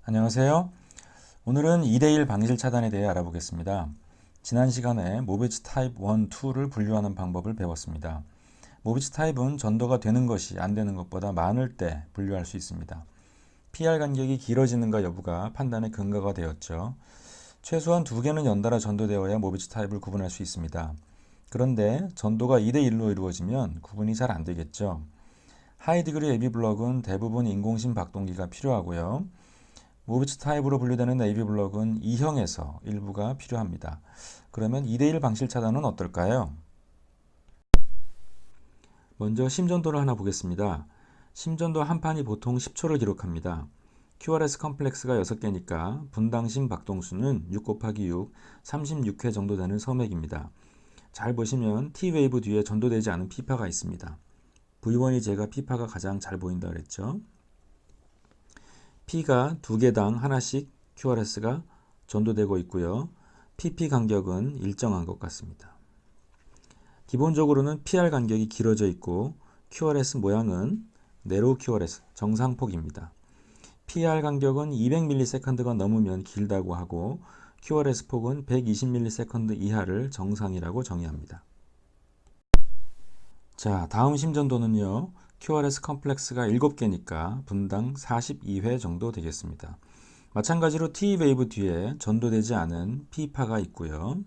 안녕하세요. 오늘은 2대1 방실 차단에 대해 알아보겠습니다. 지난 시간에 모비지 타입 1, 2를 분류하는 방법을 배웠습니다. 모비지 타입은 전도가 되는 것이 안 되는 것보다 많을 때 분류할 수 있습니다. PR 간격이 길어지는가 여부가 판단의 근거가 되었죠. 최소한 2개는 연달아 전도되어야 모비지 타입을 구분할 수 있습니다. 그런데 전도가 2대1로 이루어지면 구분이 잘 안 되겠죠. 하이 디그리 AV 블럭은 대부분 인공심 박동기가 필요하고요. 모비지 타입으로 분류되는 AV 블럭은 2형에서 일부가 필요합니다. 그러면 2대1 방실 차단은 어떨까요? 먼저 심전도를 하나 보겠습니다. 심전도 한 판이 보통 10초를 기록합니다. QRS 컴플렉스가 6개니까 분당심 박동수는 6 곱하기 6, 36회 정도 되는 섬액입니다. 잘 보시면 T웨이브 뒤에 전도되지 않은 피파가 있습니다. V1이 제가 피파가 가장 잘 보인다 그랬죠. P가 2개당 하나씩 QRS가 전도되고 있고요. PP 간격은 일정한 것 같습니다. 기본적으로는 PR 간격이 길어져 있고 QRS 모양은 네로우 QRS 정상폭입니다. PR 간격은 200ms가 넘으면 길다고 하고 QRS 폭은 120ms 이하를 정상이라고 정의합니다. 자, 다음 심전도는요. QRS 컴플렉스가 7개니까 분당 42회 정도 되겠습니다. 마찬가지로 T웨이브 뒤에 전도되지 않은 P파가 있고요.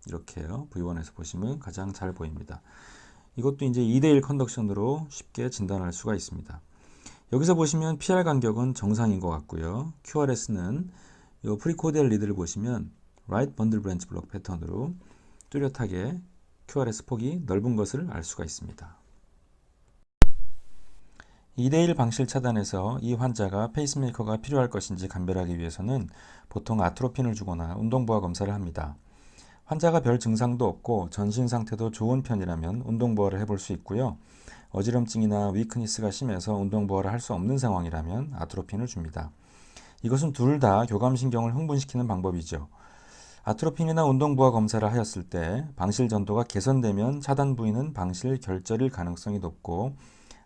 이렇게요. V1에서 보시면 가장 잘 보입니다. 이것도 이제 2대1 컨덕션으로 쉽게 진단할 수가 있습니다. 여기서 보시면 PR 간격은 정상인 것 같고요. QRS는 이 프리코디얼 리드를 보시면 라이트 번들 브랜치 블록 패턴으로 뚜렷하게 QRS 폭이 넓은 것을 알 수가 있습니다. 2대1 방실 차단에서 이 환자가 페이스메이커가 필요할 것인지 감별하기 위해서는 보통 아트로핀을 주거나 운동부하 검사를 합니다. 환자가 별 증상도 없고 전신 상태도 좋은 편이라면 운동부하를 해볼 수 있고요. 어지럼증이나 위크니스가 심해서 운동부하를 할 수 없는 상황이라면 아트로핀을 줍니다. 이것은 둘 다 교감신경을 흥분시키는 방법이죠. 아트로핀이나 운동부하 검사를 하였을 때 방실 전도가 개선되면 차단 부위는 방실 결절일 가능성이 높고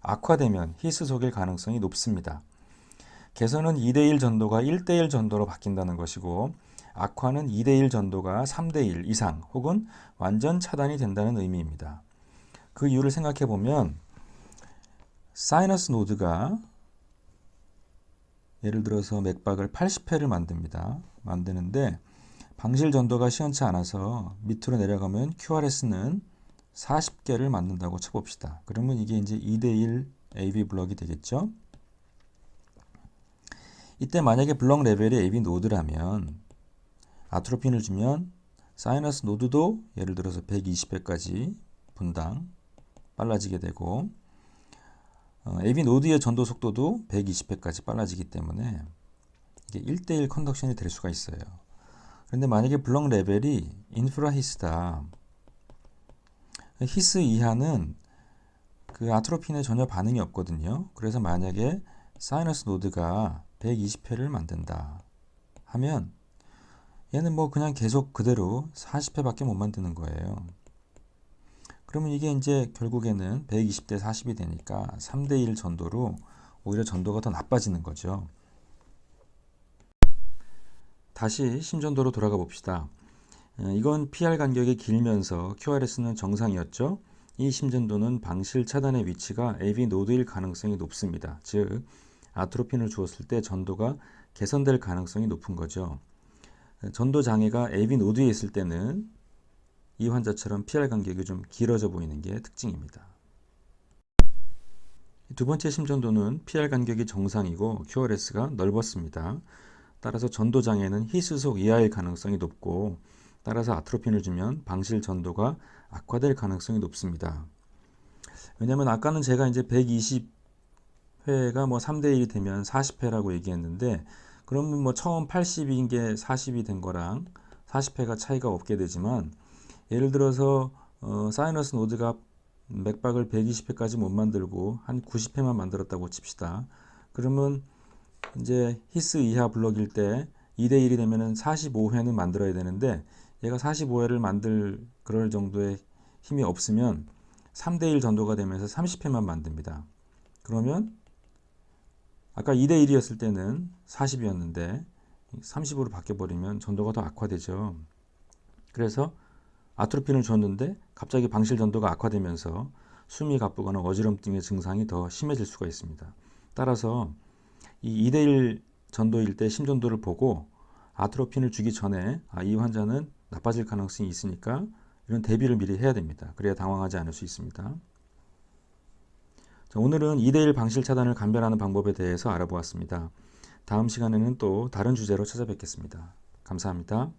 악화되면 히스 속일 가능성이 높습니다. 개선은 2대1 전도가 1대1 전도로 바뀐다는 것이고 악화는 2대1 전도가 3대1 이상 혹은 완전 차단이 된다는 의미입니다. 그 이유를 생각해 보면 사이너스 노드가 예를 들어서 맥박을 80회를 만드는데 방실 전도가 시원치 않아서 밑으로 내려가면 QRS는 40개를 만든다고 쳐봅시다. 그러면 이게 이제 2대1 AV 블럭이 되겠죠. 이때 만약에 블럭 레벨이 AV 노드라면 아트로핀을 주면 사이너스 노드도 예를 들어서 120회까지 분당 빨라지게 되고 AV 노드의 전도 속도도 120회까지 빨라지기 때문에 이게 1대1 컨덕션이 될 수가 있어요. 그런데 만약에 블럭 레벨이 인프라 히스다. 히스 이하는 그 아트로핀에 전혀 반응이 없거든요. 그래서 만약에 사이너스 노드가 120회를 만든다 하면 얘는 뭐 그냥 계속 그대로 40회밖에 못 만드는 거예요. 그러면 이게 이제 결국에는 120대 40이 되니까 3대1 전도로 오히려 전도가 더 나빠지는 거죠. 다시 심전도로 돌아가 봅시다. 이건 PR 간격이 길면서 QRS는 정상이었죠. 이 심전도는 방실 차단의 위치가 AV 노드일 가능성이 높습니다. 즉 아트로핀을 주었을 때 전도가 개선될 가능성이 높은 거죠. 전도 장애가 AV 노드에 있을 때는 이 환자처럼 PR 간격이 좀 길어져 보이는 게 특징입니다. 두 번째 심전도는 PR 간격이 정상이고 QRS가 넓었습니다. 따라서 전도 장애는 히스속 이하일 가능성이 높고 따라서 아트로핀을 주면 방실 전도가 악화될 가능성이 높습니다. 왜냐면 아까는 제가 이제 120회가 뭐 3대1이 되면 40회라고 얘기했는데 그러면 뭐 처음 80인 게 40이 된 거랑 40회가 차이가 없게 되지만 예를 들어서 사이너스 노드가 맥박을 120회까지 못 만들고 한 90회만 만들었다고 칩시다. 그러면 이제 히스 이하 블럭일 때 2대1이 되면은 45회는 만들어야 되는데 얘가 45회를 만들 그럴 정도의 힘이 없으면 3대1 전도가 되면서 30회만 만듭니다. 그러면 아까 2대1이었을 때는 40이었는데 30으로 바뀌어버리면 전도가 더 악화되죠. 그래서 아트로핀을 줬는데 갑자기 방실 전도가 악화되면서 숨이 가쁘거나 어지럼증의 증상이 더 심해질 수가 있습니다. 따라서 이 2대1 전도일 때 심전도를 보고 아트로핀을 주기 전에 이 환자는 나빠질 가능성이 있으니까 이런 대비를 미리 해야 됩니다. 그래야 당황하지 않을 수 있습니다. 자, 오늘은 2대1 방실 차단을 감별하는 방법에 대해서 알아보았습니다. 다음 시간에는 또 다른 주제로 찾아뵙겠습니다. 감사합니다.